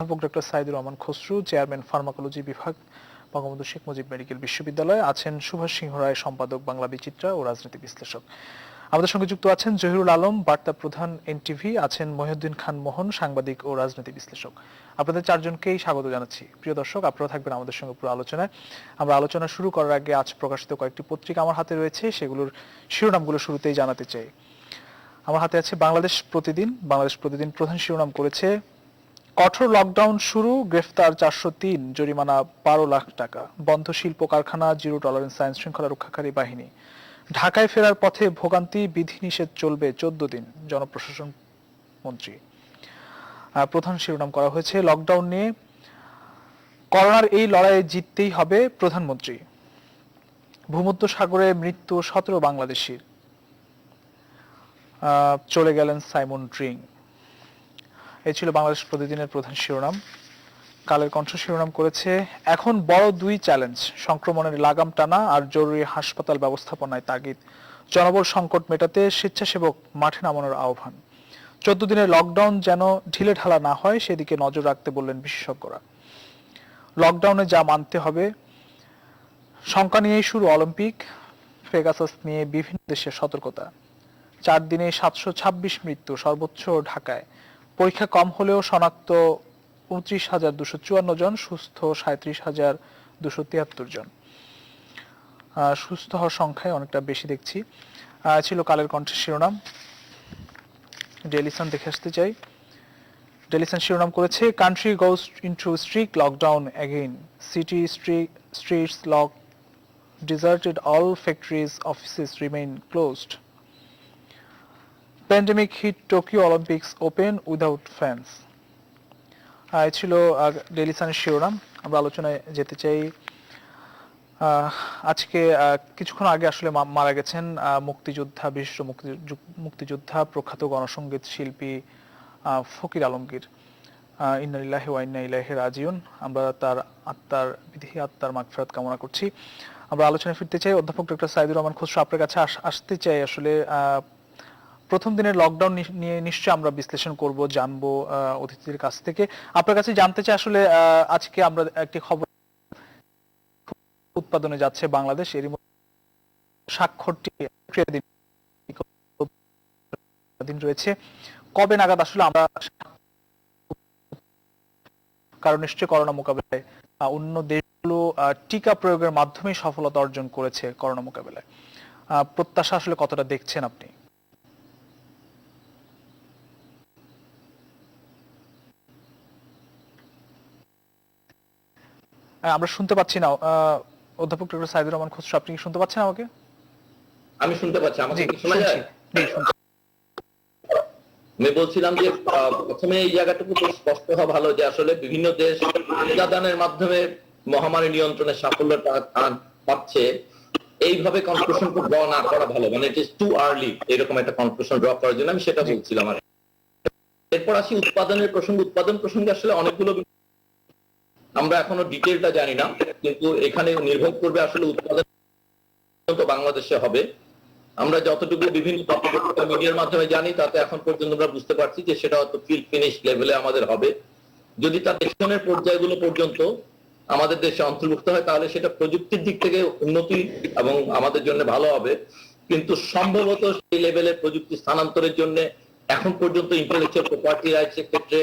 অধ্যাপক doctor Saidur Rahman Khasru, chairman pharmacology বিভাগ, Bangabandhu Sheikh Mujib medical বিশ্ববিদ্যালয়। আছেন সুভাষ সিংহ রায়, সম্পাদক, বাংলা বিচিত্রা ও রাজনীতি বিশ্লেষক। আমাদের সঙ্গে যুক্ত আছেন জহিরুল আলম, বার্তা প্রধান, এনটিভি। আছেন মহিউদ্দিন খান মোহন, সাংবাদিক ও রাজনীতি বিশ্লেষক। আপনাদের চারজনকেই স্বাগত জানাচ্ছি। প্রিয় দর্শক, আপনারা থাকবেন আমাদের সঙ্গে পুরো আলোচনায়। আমরা আলোচনা শুরু করার আগে আজ প্রকাশিত কয়েকটি পত্রিকা আমার হাতে রয়েছে, সেগুলোর শিরোনামগুলো শুরুতেই জানাতে চাই। আমার হাতে আছে বাংলাদেশ প্রতিদিন। বাংলাদেশ প্রতিদিন প্রধান শিরোনাম করেছে, কঠোর লকডাউন শুরু, গ্রেফতার 403, জরিমানা 12 লাখ টাকা, বন্ধ শিল্প কারখানা, জিরো টলারেন্স আইন শৃঙ্খলা রক্ষাকারী বাহিনী। ঢাকায় ফেরার পথে ভোগান্তি, বিধিনিষেধ চলবে 14 দিন, জনপ্রশাসন মন্ত্রী। প্রধান শিরোনাম করা হয়েছে লকডাউন নিয়ে, করোনার এই লড়াইয়ে জিততেই হবে প্রধানমন্ত্রী। ভূমধ্য সাগরে মৃত্যু 17 বাংলাদেশির, চলে গেলেন সাইমন ড্রিং। এই ছিল বাংলাদেশ প্রতিদিনের প্রধান শিরোনাম। কালের কণ্ঠ শিরোনাম করেছে, এখন বড় দুই চ্যালেঞ্জ, সংক্রমণের লাগাম টানা আর জরুরি হাসপাতাল ব্যবস্থাপনায় তাগিদ, জনবল সংকট মেটাতে স্বেচ্ছাসেবক মাঠে নামানোর আহ্বান। 14 দিনের লকডাউন যেন ঢিলে ঢালা না হয় সেদিকে নজর রাখতে বললেন বিশেষজ্ঞরা। লকডাউনে যা মানতে হবে, শঙ্কা নিয়েই শুরু অলিম্পিক, পেগাসাস নিয়ে বিভিন্ন দেশের সতর্কতা। 4 দিনে 726 মৃত্যু, সর্বোচ্চ ঢাকায়। পরীক্ষা কম হলেও শনাক্ত 29,254 জন, সুস্থ 37,273 জন। সুস্থ হওয়ার সংখ্যায় অনেকটা বেশি দেখছি। ছিল কালের কণ্ঠের শিরোনাম। ডেইলি সান দেখে আসতে চাই। ডেইলি সান শিরোনাম করেছে, country goes into strict lockdown again, city streets lock, deserted, all factories, offices remain closed. Pandemic hit Tokyo Olympics open without fans. ছিল ডেইলি সানের শিরোনাম। আমরা আলোচনায় যেতে চাই। আজকে কিছুক্ষণ আগে আসলে মারা গেছেন মুক্তিযোদ্ধা, বিশিষ্ট মুক্তিযোদ্ধা, প্রখ্যাত গণসঙ্গীত শিল্পী ফকির আলমগীর। ইন্না লিল্লাহি ওয়া ইন্না ইলাইহি রাজিউন। আমরা তার আত্মার মাগফিরাত কামনা করছি। আমরা আলোচনায় ফিরতে চাই। অধ্যাপক ডক্টর সাইদুর রহমান খসরু, আপনার কাছে আসতে চাই। আসলে প্রথম দিনের লকডাউন নিয়ে নিশ্চয়ই আমরা বিশ্লেষণ করব, জানবো অতিথিদের কাছ থেকে। আপনার কাছে জানতে চাই, আসলে আজকে আমরা একটি খবর, উৎপাদনে যাচ্ছে বাংলাদেশ, এরই স্বাক্ষরটি দিন রয়েছে, কবে নাগাদ আসলে আমরা, কারণ নিশ্চয়ই করোনা মোকাবেলায় অন্য দেশগুলো টিকা প্রয়োগের মাধ্যমে সফলতা অর্জন করেছে করোনা মোকাবেলায়, প্রত্যাশা আসলে কতটা দেখছেন আপনি? আমরা শুনতে পাচ্ছি না। অধ্যাপক ডক্টর সাইদুর রহমান খসরু, আপনি কি শুনতে পাচ্ছেন আমাকে? আমি শুনতে পাচ্ছি, আমাকে শোনা যায়? আমি বলছিলাম যে প্রথমে এই জায়গাটুকু স্পষ্ট হওয়া ভালো যে আসলে বিভিন্ন দেশ টিকাদানের মাধ্যমে মহামারী নিয়ন্ত্রণে সাফল্যটা পাচ্ছে, এইভাবে কনক্লুশন ড্র না করা ভালো, মানে ইট ইজ টু আর্লি এরকম একটা কনক্লুশন ড্র করার জন্য আমি সেটা বলছিলাম। আর এরপর আসি উৎপাদনের প্রসঙ্গে। উৎপাদন প্রসঙ্গে আসলে অনেকগুলো, আমরা এখনো ডিটেইলটা জানি না, কিন্তু এখানে নির্ভর করবে আসলে উৎপাদন বাংলাদেশে হবে। আমরা যতটুকু বিভিন্ন মিডিয়ার মাধ্যমে জানি তাতে এখন পর্যন্ত আমরা বুঝতে পারছি যে সেটা হয়তো ফিল ফিনিশ লেভেলে আমাদের হবে। যদি তার পেছনের পর্যায়গুলো পর্যন্ত আমাদের দেশে অন্তর্ভুক্ত হয় তাহলে সেটা প্রযুক্তির দিক থেকে উন্নতি এবং আমাদের জন্য ভালো হবে। কিন্তু সম্ভবত সেই লেভেলে প্রযুক্তি স্থানান্তরের জন্য এখন পর্যন্ত ইন্টেলেকচুয়াল প্রপার্টি রাইটসের ক্ষেত্রে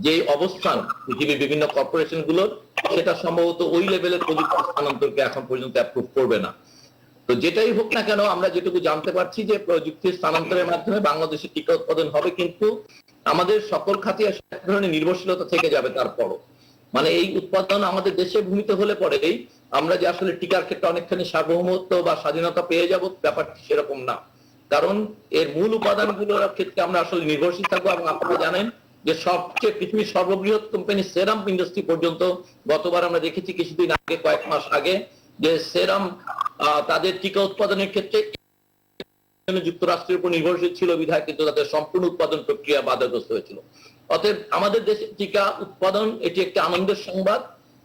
যে অবস্থান পৃথিবীর বিভিন্ন কর্পোরেশন গুলোর, সেটা সম্ভবত ওই লেভেলের প্রযুক্তি স্থানান্তরকে এখন পর্যন্ত অ্যাপ্রুভ করবে না। তো যেটাই হোক না কেন, আমরা যেটুকু জানতে পারছি যে প্রযুক্তির স্থানান্তরের মাধ্যমে বাংলাদেশে টিকা উৎপাদন হবে, কিন্তু আমাদের সকল খাতে এক ধরনের নির্ভরশীলতা থেকে যাবে। তারপরও মানে এই উৎপাদন আমাদের দেশে ভূমিতে হলে পরেই আমরা যে আসলে টিকার ক্ষেত্রে অনেকখানি সার্বভৌমত্ব বা স্বাধীনতা পেয়ে যাব, ব্যাপারটি সেরকম না। কারণ এর মূল উপাদানগুলোর ক্ষেত্রে আমরা আসলে নির্ভরশীল থাকবো। এবং আপনারা জানেন যে সবচেয়ে পৃথিবীর সর্ববৃহৎ কোম্পানি সেরাম ইন্ডাস্ট্রি পর্যন্ত গতবার আমরা দেখেছি কিছুদিন আগে, কয়েক মাস আগে, যে সেরাম তাদের টিকা উৎপাদনের ক্ষেত্রে যুক্তরাষ্ট্রের উপর নির্ভরশীল ছিল বিধায় কিন্তু তাদের সম্পূর্ণ উৎপাদন প্রক্রিয়া বাধাগ্রস্ত হয়েছিল। অতএব আমাদের দেশে টিকা উৎপাদন এটি একটি আনন্দের সংবাদ।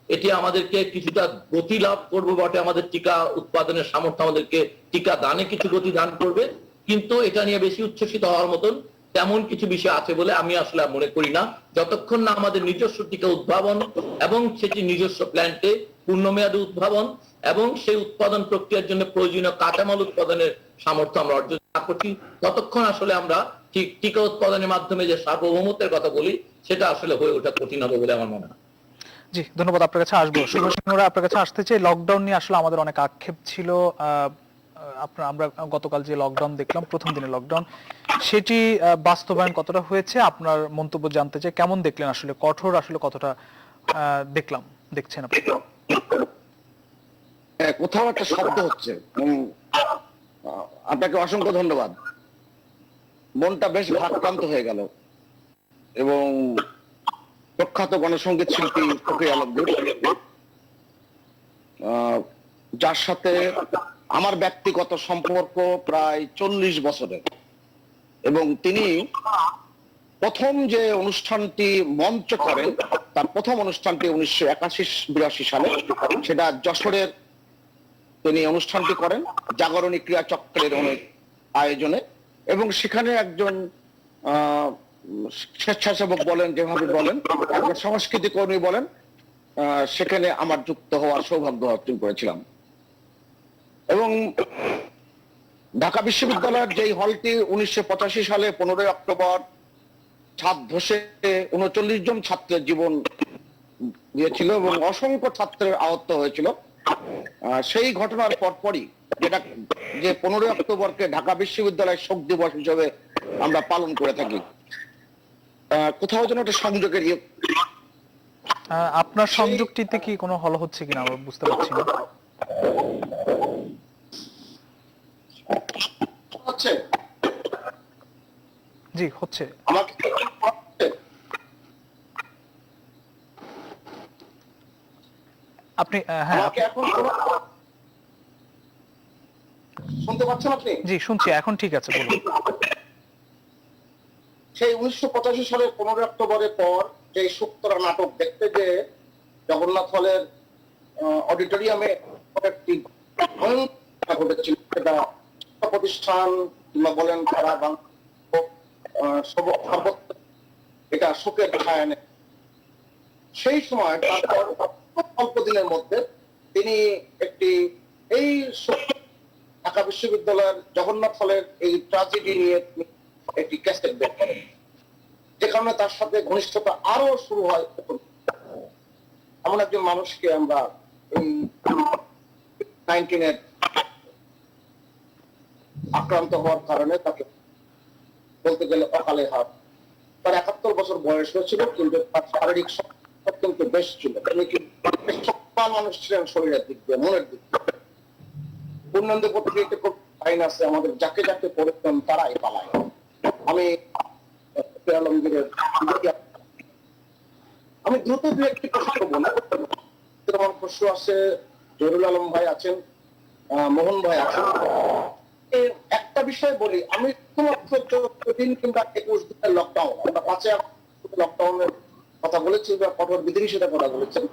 এটি আমাদেরকে কিছুটা গতি লাভ করবে বটে, আমাদের টিকা উৎপাদনের সামর্থ্য আমাদেরকে টিকা দানে কিছু গতি দান করবে, কিন্তু এটা নিয়ে বেশি উচ্ছ্বসিত হওয়ার মতন তেমন কিছু বিষয় আছে বলে আমি আসলে মনে করি না, যতক্ষণ না আমাদের নিজস্ব টিকা উদ্ভাবন এবং সেটি নিজস্ব প্ল্যান্টে পূর্ণমেয়াদী উদ্ভাবন এবং সেই উৎপাদন প্রক্রিয়ার জন্য প্রয়োজনীয় কাঁচামাল উৎপাদনের সামর্থ্য আমরা অর্জন না করছি, ততক্ষণ আসলে আমরা ঠিক টিকা উৎপাদনের মাধ্যমে যে সার্বভৌমত্বের কথা বলি সেটা আসলে হয়ে ওঠা কঠিন হবে বলে আমার মনে হয়। জি, ধন্যবাদ। আপনার কাছে আসবো সুভাষ সিংহ রায়, আপনার কাছে আসতে চাই। লকডাউন নিয়ে আসলে আমাদের অনেক আক্ষেপ ছিল। আমরা গতকাল যে লকডাউন দেখলাম, প্রথম দিনের লকডাউন, সেটি বাস্তবায়ন কতটা হয়েছে আপনার মন্তব্য জানতে চাই। কেমন দেখলেন আসলে, কঠোর আসলে কতটা দেখছেন আপনি? কোথাও একটা শব্দ হচ্ছে। আপনাকে অসংখ্য ধন্যবাদ। মনটা বেশ ভারাক্রান্ত হয়ে গেল এবং প্রখ্যাত গণসঙ্গীত শিল্পী ফকির আলমগীর, যার সাথে আমার ব্যক্তিগত সম্পর্ক প্রায় 40 বছরের, এবং তিনি প্রথম যে অনুষ্ঠানটি মঞ্চ করেন, তার প্রথম অনুষ্ঠানটি 1981-82 সালে, সেটা যশোরের তিনি অনুষ্ঠানটি করেন জাগরণী ক্রিয়া চক্রের অনেক আয়োজনে, এবং সেখানে একজন স্বেচ্ছাসেবক বলেন, যেভাবে বলেন, একজন সংস্কৃতি কর্মী বলেন, সেখানে আমার যুক্ত হওয়ার সৌভাগ্য অর্জন করেছিলাম। এবং ঢাকা বিশ্ববিদ্যালয়ের যেই হলটি 1985 সালে 15 অক্টোবর ছাদ ধসে 39 জন ছাত্রের জীবন দিয়েছিল এবং অসংখ্য ছাত্রের আহত হয়েছিল, সেই ঘটনার পরপরই যে 15 অক্টোবরকে ঢাকা বিশ্ববিদ্যালয়ের শোক দিবস হিসেবে আমরা পালন করে থাকি। কোথাও যেন একটা সংযোগের আপনার সংযোগটিতে কি কোনো হল হচ্ছে কিনা আমরা বুঝতে পারছি না। হচ্ছে? জি, হচ্ছে। আমাকে আপনি হ্যাঁ, এখন শুনতে পাচ্ছেন আপনি? জি শুনছি, এখন ঠিক আছে, বলুন। সেই 1985 সালের 15 অক্টোবরের পর যে সুক্তরা নাটক দেখতে যে জগন্নাথ হলের অডিটোরিয়ামে একটি ঘটেছিল, সেটা প্রতিষ্ঠান কিংবা বলেন তারা এটা শোকের ছায়া নেয়। সেই সময় তারপর অল্প দিনের মধ্যে তিনি এই ঢাকা বিশ্ববিদ্যালয়ের জগন্নাথ হলের এই ট্রাজেডি নিয়ে একটি ক্যাসেট বের করেন, যে কারণে তার সাথে ঘনিষ্ঠতা আরো শুরু হয়। এমন একজন মানুষকে আমরা এই 19 আক্রান্ত হওয়ার কারণে তাকে বলতে গেলে অকালে হাত। তার 71 বছর বয়স হয়েছিল, কিন্তু তার শারীরিক অত্যন্ত বেশ ছিল। তিনি কি মানুষ ছিলেন শরীরের দিক দিয়ে, মনের দিক দিয়ে। পূর্ণাঙ্গ পত্রিকাতে আইন আছে, আমাদের যাকে যাকে পড়েছেন তারাই পালায়। আমি দ্রুত দু একটি প্রশ্ন বলি। আমার প্রশ্ন আছে, জহিরুল আলম ভাই আছেন, মোহন ভাই আছেন। একটা বিষয় বলি, আমি শুধুমাত্র 14 দিন কিংবা 21 দিনের লকডাউন, আমরা 5 লকডাউনের কথা বলেছি বা কঠোর বিধিনিষেধের কথা বলেছেন,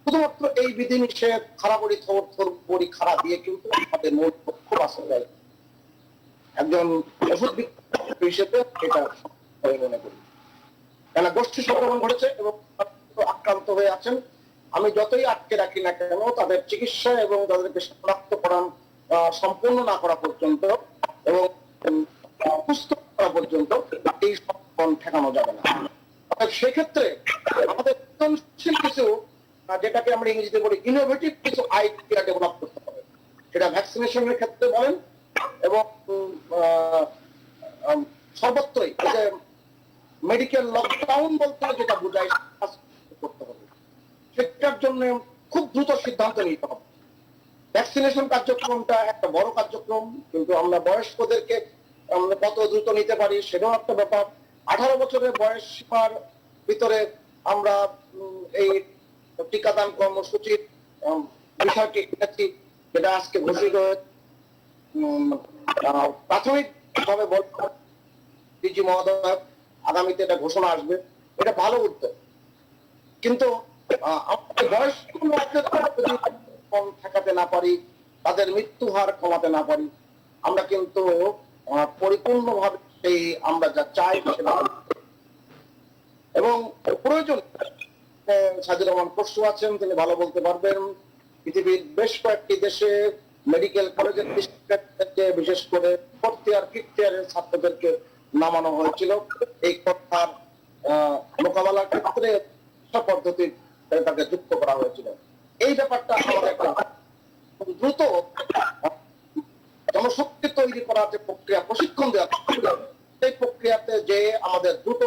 শুধুমাত্র এই বিধিনিষেধ খারাপরি থরবরি খারাপ দিয়ে কিন্তু আমাদের মূল লক্ষ্য বাঁচা যায়। একজন ওষুধ বিক্রেতা হিসেবে এটা মনে করি, কেন গোষ্ঠী সংক্রমণ ঘটেছে এবং আক্রান্ত হয়ে আছেন। আমি যতই আটকে রাখি না কেন, তাদের চিকিৎসা এবং তাদেরকে শনাক্তকরণ সম্পূর্ণ না করা পর্যন্ত এবং সুস্থ করা পর্যন্ত এই সংক্রমণ ঠেকানো যাবে না। সেক্ষেত্রে আমাদের সৃজনশীল কিছু, যেটাকে আমরা ইংরেজিতে বলি ইনোভেটিভ কিছু আইডিয়া ডেভেলপ করতে হবে। সেটা ভ্যাকসিনেশনের ক্ষেত্রে বলেন এবং সর্বত্রই মেডিকেল লকডাউন বলতে যেটা বোঝায় করতে হবে, সেটার জন্য খুব দ্রুত সিদ্ধান্ত নিতে হবে। ভ্যাকসিনেশন কার্যক্রমটা একটা বড় কার্যক্রম, কিন্তু আমরা বয়স্কদেরকে আমরা কত দ্রুত নিতে পারি সেটাও একটা ব্যাপার। 18 বছরের বয়স সীমার ভিতরে আমরা এই টিকাদান কর্মসূচির বিষয়টি দেখেছি, যেটা আজকে ঘোষিত প্রাথমিক ভাবে ডিজি মহোদয় আগামীতে এটা ঘোষণা আসবে, এটা ভালো উদ্যোগ। কিন্তু বয়স্ক যদি ঠেকাতে না পারি, তাদের মৃত্যু হার কমাতে না পারি, আমরা কিন্তু পরিপূর্ণভাবে সেই আমরা যা চাই সেটা এবং প্রয়োজন সাজিদ রহমান পরশু আছেন, তিনি ভালো বলতে পারবেন। পৃথিবীর বেশ কয়েকটি দেশে মেডিকেল কলেজের বিশেষ করে ফোর্থ ইয়ার ফিফথ ইয়ারের ছাত্রদেরকে নামানো হয়েছিল এই কথার মোকাবেলার ক্ষেত্রে পদ্ধতি তাকে যুক্ত করা হয়েছিল। এই ব্যাপারটা আমাদের একটা দ্রুত জনশক্তি তৈরি করার যে প্রক্রিয়া, প্রশিক্ষণ দেওয়া, সেই প্রক্রিয়াতে যে আমাদের দ্রুত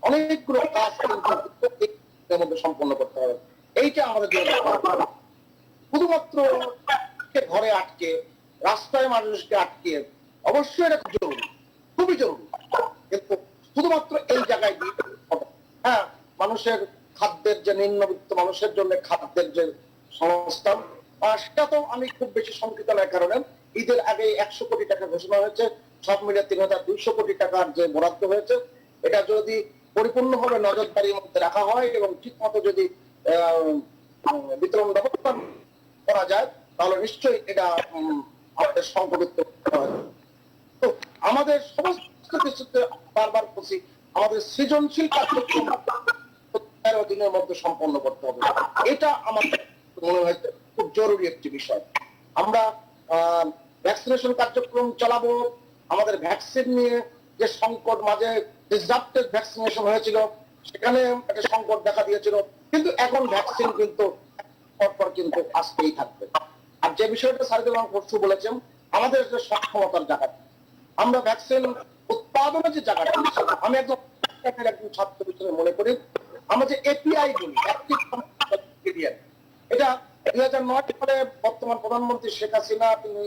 অনেকগুলো কাজ কিন্তু মধ্যে সম্পন্ন করতে হবে। এইটা আমাদের জন্য শুধুমাত্র ঘরে আটকে রাস্তায় মানুষকে আটকে অবশ্যই এটা জরুরি, খুবই জরুরি, কিন্তু শুধুমাত্র এই জায়গায় দিয়ে হ্যাঁ মানুষের খাদ্যের যে নিম্নবিত্ত মানুষের জন্য খাদ্যের যে সংস্থান সেটা তো আমি খুব বেশি শঙ্কিত নয়, কারণে ঈদের আগে 100 কোটি টাকা ঘোষণা হয়েছে, সব মিলে 3200 কোটি টাকার যে বরাদ্দ হয়েছে এটা যদি পরিপূর্ণভাবে নজরদারির মধ্যে রাখা হয় এবং ঠিক মতো যদি বিতরণ ব্যবস্থা করা যায় তাহলে নিশ্চয়ই এটা আমাদের সংকটে তো আমাদের সমস্ত কিছুতে বারবার বলছি আমাদের সৃজনশীল কার্যক্রম 13 দিনের মধ্যে সম্পন্ন করতে হবে। এটা আমাদের মনে হয় খুব জরুরি একটি বিষয়। আমরা ভ্যাকসিনেশন কার্যক্রম চালাবো, আমাদের ভ্যাকসিন নিয়ে যে সংকট, মাঝে ডিসরাপ্টেড ভ্যাকসিনেশন হয়েছিল সেখানে একটা সংকট দেখা দিয়েছিল, কিন্তু এখন ভ্যাকসিন কিন্তু পরপর কিন্তু আসতেই থাকবে। আর যে বিষয়টা সাজিদ রহমান পরশু বলেছেন আমাদের যে সক্ষমতার জায়গা, আমরা ভ্যাকসিন উৎপাদনের যে জায়গাটা, আমি একদম ছাত্র হিসেবে মনে করি আমরা যে এপিআই বলি, এটা 2009 সালে বর্তমান প্রধানমন্ত্রী শেখ হাসিনা তিনি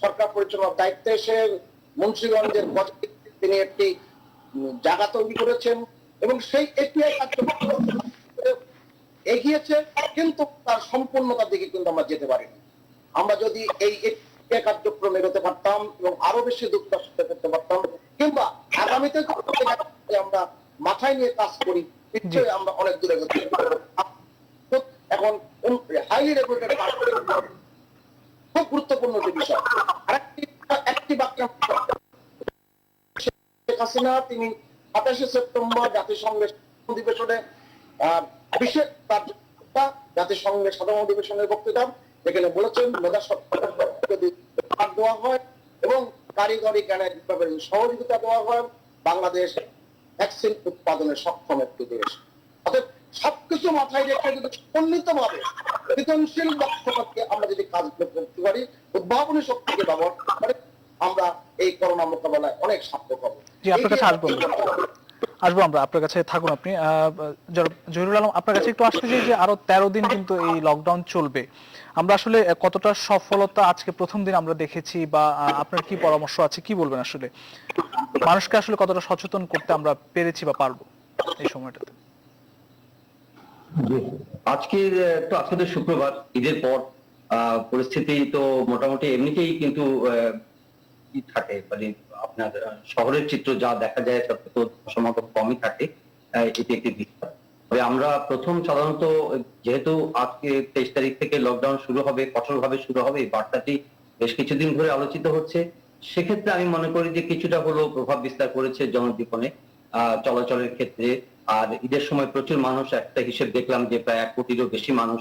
সরকার পরিচালনার দায়িত্বে এসে মুন্সিগঞ্জের তিনি একটি জায়গা তৈরি করেছেন এবং সেই এপিআই কার্যক্রম এগিয়েছে, কিন্তু তার সম্পূর্ণতার দিকে কিন্তু আমরা যেতে পারিনি। আমরা যদি এই কার্যক্রম এগোতে পারতাম এবং আরো বেশি যুক্ত করতে পারতাম, কিংবা আগামীতে আমরা মাথায় নিয়ে কাজ করি, নিশ্চয়ই আমরা অনেক দূরে এগোতে এখন হাইলি রেগুলেটেড খুব গুরুত্বপূর্ণ যে বিষয়। একটি বাক্য শেখ হাসিনা তিনি 27 সেপ্টেম্বর জাতিসংঘের অধিবেশনে বিশেষ জাতিসংঘের সাধারণ অধিবেশনের বক্তৃতা যেখানে বলেছেন মেধা যদি দেওয়া হয় এবং কারিগরি জ্ঞানের বিভাগের সহযোগিতা দেওয়া হয় বাংলাদেশ ভ্যাকসিন উৎপাদনে সক্ষম একটি দেশ। অর্থাৎ সবকিছু মাথায় রেখে যদি সমন্বিতভাবে সৃজনশীল দক্ষতাকে আমরা যদি কাজ করতে পারি, উদ্ভাবনী শক্তিকে ব্যবহার করে আমরা এই করোনা মোকাবেলায় অনেক সার্থক হব। আপনার কাছে আসবো আমরা, আপনার কাছে থাকুন আপনি। জহিরুল আলম, আপনার কাছে একটু আসতে চাই যে আরো 13 দিন কিন্তু এই লকডাউন চলবে, আমরা আসলে কতটা সফলতা আজকে প্রথম দিন আমরা দেখেছি বা আপনার কি পরামর্শ আছে, কি বলবেন আসলে মানুষকে আসলে কতটা সচেতন করতে আমরা পেরেছি বা পারবো এই সময়টাতে? আজকে তো শুক্রবার, ঈদের পর পরিস্থিতি তো মোটামুটি এমনিতেই কিন্তু থাকে, মানে আপনার শহরের চিত্র যা দেখা যায় তাতে তো সমাগম কমই থাকে, এটি একটি বিষয়। তবে আমরা প্রথম সাধারণত যেহেতু আজকে 23 তারিখ থেকে লকডাউন শুরু হবে, কঠোরভাবে শুরু হবে, এই বার্তাটি বেশ কিছুদিন ধরে আলোচিত হচ্ছে, সেক্ষেত্রে আমি মনে করি যে কিছুটা হলেও প্রভাব বিস্তার করেছে জনজীবনে, চলাচলের ক্ষেত্রে। আর ঈদের সময় প্রচুর মানুষ, একটা হিসেব দেখলাম যে প্রায় 1 কোটিরও বেশি মানুষ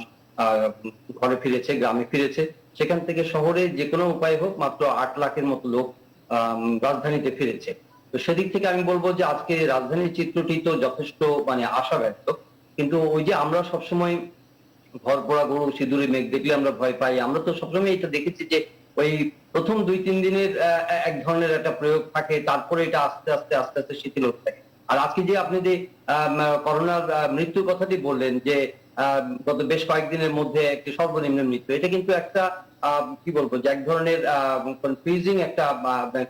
ঘরে ফিরেছে, গ্রামে ফিরেছে। সেখান থেকে শহরে যে কোনো উপায় হোক মাত্র 8 লাখের মতো লোক রাজধানীতে ফিরেছে। তো সেদিক থেকে আমি বলবো যে আজকে রাজধানীর চিত্রটি তো যথেষ্ট মানে আশাব্যক্ত, কিন্তু ওই যে আমরা সবসময় ঘর পোড়া গরু সিঁদুরে মেঘ দেখলে আমরা ভয় পাই, আমরা তো সবসময় এটা দেখেছি যে ওই প্রথম 2-3 দিনের এক ধরনের একটা প্রয়োগ থাকে, তারপরে এটা আস্তে আস্তে শিথিল হতে থাকে। আর আজকে যে আপনি যে করোনার মৃত্যুর কথাটি বললেন যে গত বেশ কয়েকদিনের মধ্যে একটি সর্বনিম্ন মৃত্যু, এটা কিন্তু একটা কি বলবো যে এক ধরনের কনফিউজিং একটা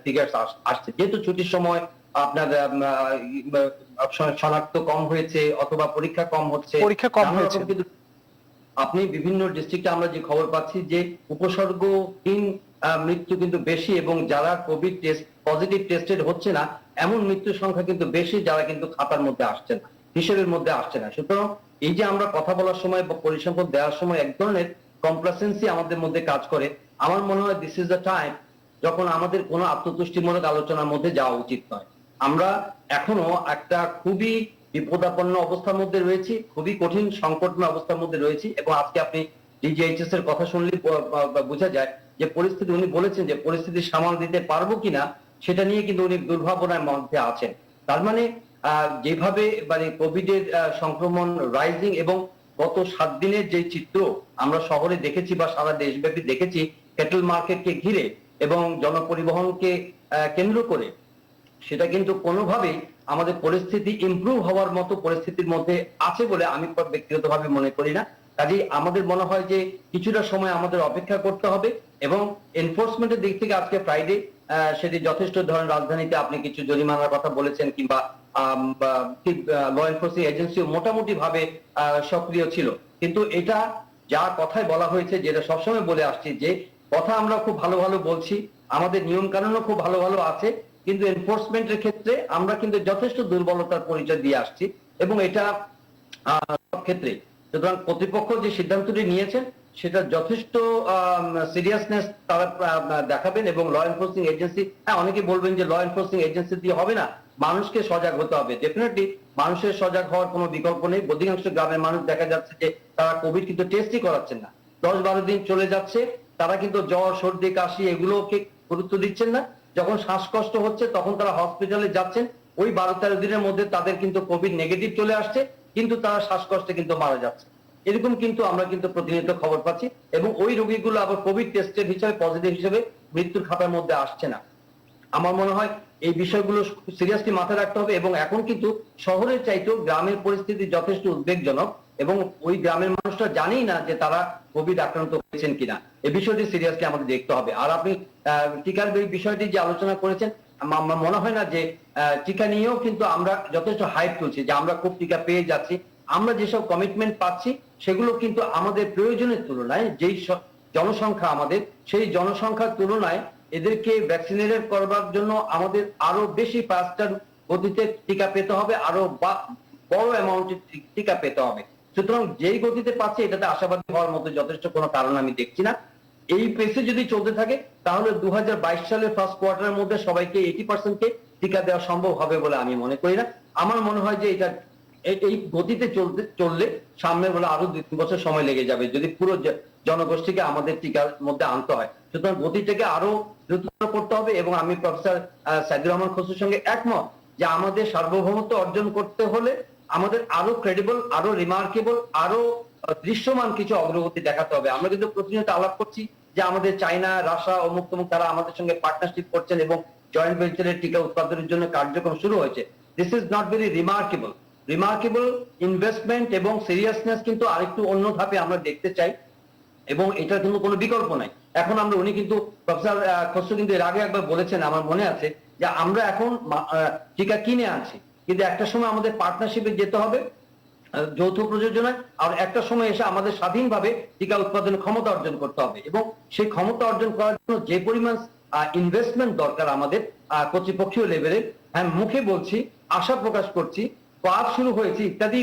ফিগারস আসছে, যেহেতু ছুটির সময় আপনার শনাক্ত কম হয়েছে অথবা পরীক্ষা কম হচ্ছে। কিন্তু আপনি বিভিন্ন ডিস্ট্রিক্টে আমরা যে খবর পাচ্ছি যে উপসর্গহীন মৃত্যু কিন্তু বেশি, এবং যারা কোভিড টেস্ট পজিটিভ টেস্টেড হচ্ছে না এমন মৃত্যুর সংখ্যা কিন্তু বেশি, যারা কিন্তু খাতার মধ্যে আসছে না, হিসেবের মধ্যে আসছে না। সুতরাং এই যে আমরা কথা বলার সময় বা পরিসংখ্যান দেওয়ার সময় এক ধরনের কমপ্লাসেন্সি আমাদের মধ্যে কাজ করে, আমার মনে হয় দিস ইজ দ্য টাইম যখন আমাদের কোনো আত্মতুষ্টিমূলক আলোচনার মধ্যে যাওয়া উচিত নয়। আমরা এখনো একটা খুবই বিপদাপন্ন অবস্থার মধ্যে রয়েছি, খুবই কঠিন সংকটময় অবস্থার মধ্যে রয়েছি। এবং আজকে আপনি ডিজিএইচএস এর কথা শুনলে বোঝা যায় যে পরিস্থিতি, উনি বলেছেন যে পরিস্থিতি সামাল দিতে পারবো কিনা সেটা নিয়ে কিন্তু উনি দুর্ভাবনার মধ্যে আছেন। তার মানে যেভাবে মানে কোভিড এর সংক্রমণ রাইজিং এবং গত 7 দিনের যে চিত্র আমরা শহরে দেখেছি বা সারা দেশব্যাপী দেখেছি ক্যাটল মার্কেটকে ঘিরে এবং জনপরিবহনকে কেন্দ্র করে, সেটা কিন্তু কোনোভাবেই আমাদের পরিস্থিতি ইমপ্রুভ হওয়ার মতো পরিস্থিতির মধ্যে আছে বলে আমি ব্যক্তিগতভাবে মনে করি না। কাজেই আমাদের মনে হয় যে কিছুটা সময় আমাদের অপেক্ষা করতে হবে এবং এনফোর্সমেন্টের দিক থেকে আজকে ফ্রাইডে সেটি যথেষ্ট ধরেন রাজধানীতে আপনি কিছু জরিমানার কথা বলেছেন কিংবা ল এনফোর্সিং এজেন্সিও মোটামুটি ভাবে সক্রিয় ছিল, কিন্তু এটা যা কথায় বলা হয়েছে, যেটা সবসময় বলে আসছি যে কথা আমরা খুব ভালো ভালো বলছি, আমাদের নিয়ম কানুনও খুব ভালো ভালো আছে, কিন্তু এনফোর্সমেন্টের ক্ষেত্রে আমরা কিন্তু যথেষ্ট দুর্বলতার পরিচয় দিয়ে আসছি এবং এটা সব ক্ষেত্রে। সুতরাং কর্তৃপক্ষ যে সিদ্ধান্তটি নিয়েছেন সেটা যথেষ্ট সিরিয়াসনেস তারা দেখাবেন এবং ল এনফোর্সিং এজেন্সি, হ্যাঁ অনেকে বলবেন যে ল এনফোর্সিং এজেন্সি দিয়ে হবে না, মানুষকে সজাগ হতে হবে। ডেফিনেটলি মানুষের সজাগ হওয়ার কোনো বিকল্প নেই। অধিকাংশ গ্রামের মানুষ দেখা যাচ্ছে যে তারা কোভিড কিন্তু টেস্টই করাচ্ছেন না, 10-12 দিন চলে যাচ্ছে, তারা কিন্তু জ্বর সর্দি কাশি এগুলোকে গুরুত্ব দিচ্ছেন না। যখন শ্বাসকষ্ট হচ্ছে তখন তারা হসপিটালে যাচ্ছেন, ওই 12-13 দিনের মধ্যে তাদের কিন্তু কোভিড নেগেটিভ চলে আসছে, কিন্তু তারা শ্বাসকষ্টে কিন্তু মারা যাচ্ছে। এরকম কিন্তু আমরা কিন্তু প্রতিনিয়ত খবর পাচ্ছি এবং ওই রোগীগুলো আবার কোভিড টেস্টের হিসাবে পজিটিভ হিসেবে মৃত্যুর খাতার মধ্যে আসছে না। আমার মনে হয় এই বিষয়গুলো সিরিয়াসলি মাথায় রাখতে হবে এবং এখন কিন্তু শহরের চাইতেও গ্রামের পরিস্থিতি যথেষ্ট উদ্বেগজনক এবং ওই গ্রামের মানুষরা জানেই না যে তারা কোভিড আক্রান্ত হয়েছেন কিনা। এই বিষয়টি সিরিয়াসলি আমাদের দেখতে হবে। আর আপনি টিকার বিষয়টি যে আলোচনা করেছেন, আমার মনে হয় না যে টিকা নিয়েও কিন্তু আমরা যথেষ্ট হাইপ তুলছি যে আমরা খুব টিকা পেয়ে যাচ্ছি। আমরা যেসব কমিটমেন্ট পাচ্ছি সেগুলো কিন্তু আমাদের প্রয়োজনের তুলনায় যেই জনসংখ্যা আমাদের, সেই জনসংখ্যার তুলনায় এদেরকে ভ্যাকসিনেটেড করবার জন্য আমাদের আরো বেশি ফাস্টার গতিতে টিকা পেতে হবে, আরো বড় অ্যামাউন্টের টিকা পেতে হবে। সুতরাং যেই গতিতে পাচ্ছে এটাতে আশাবাদী হওয়ার মতো যথেষ্ট কোনো কারণ আমি দেখছি না। এই পেসে যদি চলতে থাকে তাহলে 2022 সালের ফার্স্ট কোয়ার্টারের মধ্যে সবাইকে 80% টিকা দেওয়া সম্ভব হবে বলে আমি মনে করি না। আমার মনে হয় যে এটা এই গতিতে চললে সামনে বলে আরো 2-3 বছর সময় লেগে যাবে যদি পুরো জনগোষ্ঠীকে আমাদের টিকার মধ্যে আনতে হয়। সুতরাং গতিটাকে আরো দ্রুত করতে হবে এবং আমি প্রফেসর সাইদুর রহমান খসরুর সঙ্গে একমত যে আমাদের সার্বভৌমত্ব অর্জন করতে হলে আমাদের আরো ক্রেডিবল, আরো রিমার্কেবল, আরো দৃশ্যমান কিছু অগ্রগতি দেখাতে হবে। আমরা কিন্তু প্রতিনিয়ত আলাপ করছি যে আমাদের চায়না, রাশিয়া, অমুক তমুক তারা আমাদের সঙ্গে পার্টনারশিপ করছেন এবং জয়েন্ট ভেঞ্চারের টিকা উৎপাদনের জন্য কার্যক্রম শুরু হয়েছে। This is not very remarkable. Investment এবং সিরিয়াসনেস কিন্তু আরেকটু অন্য ধাপে আমরা দেখতে চাই এবং এটার কিন্তু কোনো বিকল্প নাই। এখন আমরা উনি কিন্তু প্রফেসর খসরু কিন্তু এর আগে একবার বলেছেন, আমার মনে আছে, যে আমরা এখন টিকা কিনে আনছি, কিন্তু একটা সময় আমাদের পার্টনারশিপে যেতে হবে, যৌথ প্রযোজনায়, আর একটা সময় এসে আমাদের স্বাধীনভাবে টিকা উৎপাদনের ক্ষমতা অর্জন করতে হবে এবং সেই ক্ষমতা অর্জন করার জন্য যে পরিমাণ ইনভেস্টমেন্ট দরকার আমাদের কর্তৃপক্ষীয় লেভেলে, হ্যাঁ মুখে বলছি, আশা প্রকাশ করছি, কাজ শুরু হয়েছে ইত্যাদি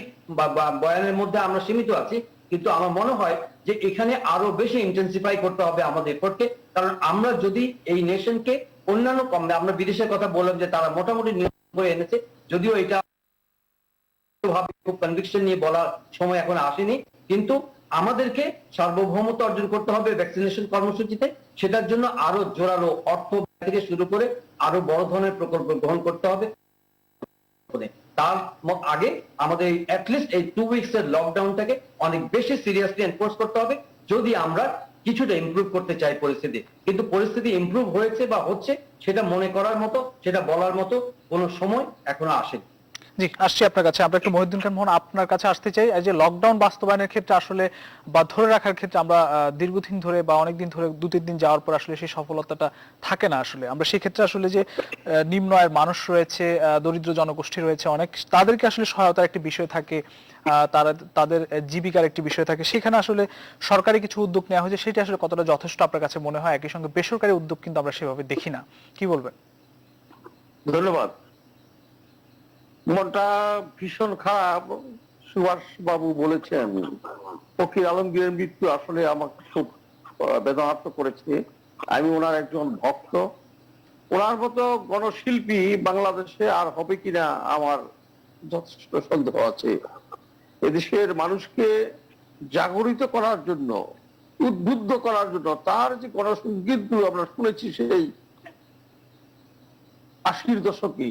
বয়ানের মধ্যে আমরা সীমিত আছি, কিন্তু আমার মনে হয় যে এখানে আরো বেশি ইন্টেন্সিফাই করতে হবে আমাদের এফোর্টকে। কারণ আমরা যদি এই নেশনকে অন্যান্য আমরা বিদেশের কথা বললাম যে তারা মোটামুটি নিয়ন্ত্রণ করে এনেছে, যদিও এটা খুব কনভিকশন নিয়ে বলার সময় এখন আসেনি, কিন্তু আমাদেরকে সার্বভৌমত্ব অর্জন করতে হবে ভ্যাকসিনেশন কর্মসূচিতে। সেটার জন্য আরো জোরালো অর্থ থেকে শুরু করে আরো বড় ধরনের প্রকল্প গ্রহণ করতে হবে। তার আগে আমাদের অ্যাটলিস্ট এই 2 উইকস এর লকডাউনটাকে অনেক বেশি সিরিয়াসলি এনফোর্স করতে হবে যদি আমরা কিছুটা ইমপ্রুভ করতে চাই পরিস্থিতি। কিন্তু পরিস্থিতি ইমপ্রুভ হয়েছে বা হচ্ছে সেটা মনে করার মতো, সেটা বলার মতো কোনো সময় এখনো আসেনি। জি, আসছি আপনার কাছে। আমরা একটু মহিউদ্দিন খান মোহন আপনার কাছে আসতে চাই। এই যে লকডাউন বাস্তবায়নের ক্ষেত্রে আসলে বা ধরে রাখার ক্ষেত্রে আমরা দীর্ঘদিন ধরে বা অনেকদিন ধরে 2-3 দিন যাওয়ার পর আসলে সেই সফলতাটা থাকে না। আসলে আমরা সেই ক্ষেত্রে আসলে যে নিম্ন আয়ের মানুষ রয়েছে, দরিদ্র জনগোষ্ঠী রয়েছে, অনেক তাদেরকে আসলে সহায়তার একটি বিষয় থাকে, তাদের জীবিকার একটি বিষয় থাকে, সেখানে আসলে সরকারি কিছু উদ্যোগ নেওয়া হয়েছে, সেটা আসলে কতটা যথেষ্ট আপনার কাছে মনে হয়? একই সঙ্গে বেসরকারি উদ্যোগ কিন্তু আমরা সেভাবে দেখি না, কি বলবেন? ধন্যবাদ। মনটা ভীষণ খারাপ। সুভাষ বাবু বলেছেন ফকির আলমগীরের মৃত্যু আসলে আমাকে খুব বেদনার্ত করেছে। আমি ওনার একজন ভক্ত। ওনার মতো গণশিল্পী বাংলাদেশে আর হবে কিনা আমার যথেষ্ট সন্দেহ আছে। এদেশের মানুষকে জাগরিত করার জন্য, উদ্বুদ্ধ করার জন্য তার যে গণসঙ্গীত আমরা শুনেছি সেই 80-র দশকে,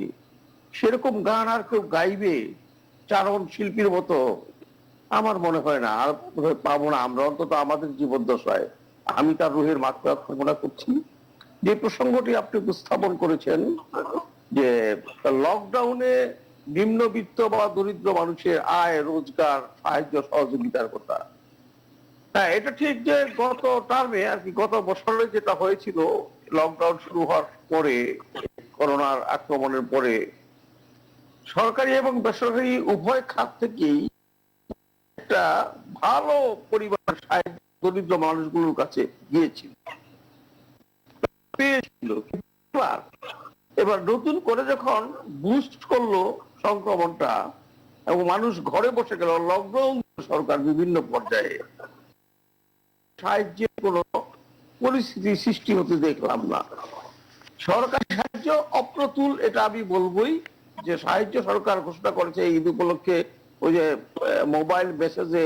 সেরকম গান আর কেউ গাইবে চারণ শিল্পীর মতো? আমার মনে হয় না, আর পাবো না আমরা, অন্তত আমাদের জীবদ্দশায়। আমি তার রুহের মাগফিরাত কামনা করছি। যে প্রসঙ্গটি আপনি উপস্থাপন করেছেন যে লকডাউনে নিম্নবিত্ত বা দরিদ্র মানুষের আয় রোজগার সাহায্য সহযোগিতার কথা, হ্যাঁ এটা ঠিক যে গত টার্মে আর কি, গত বছরে যেটা হয়েছিল লকডাউন শুরু হওয়ার পরে, করোনার আক্রমণের পরে সরকারি এবং বেসরকারি উভয় খাত থেকেই একটা ভালো পরিমাণ সাহায্য দরিদ্র মানুষগুলোর কাছে গিয়েছিল, পেয়েছিল। এবার নতুন করে যখন বুস্ট করলো সংক্রমণটা এবং মানুষ ঘরে বসে গেল, লকডাউন সরকার বিভিন্ন পর্যায়ে, সাহায্যের কোনো পরিস্থিতি সৃষ্টি হতে দেখলাম না। সরকারি সাহায্য অপ্রতুল, এটা আমি বলবোই। যে সাহায্য সরকার ঘোষণা করেছে ঈদ উপলক্ষে, ওই যে মোবাইল মেসেজে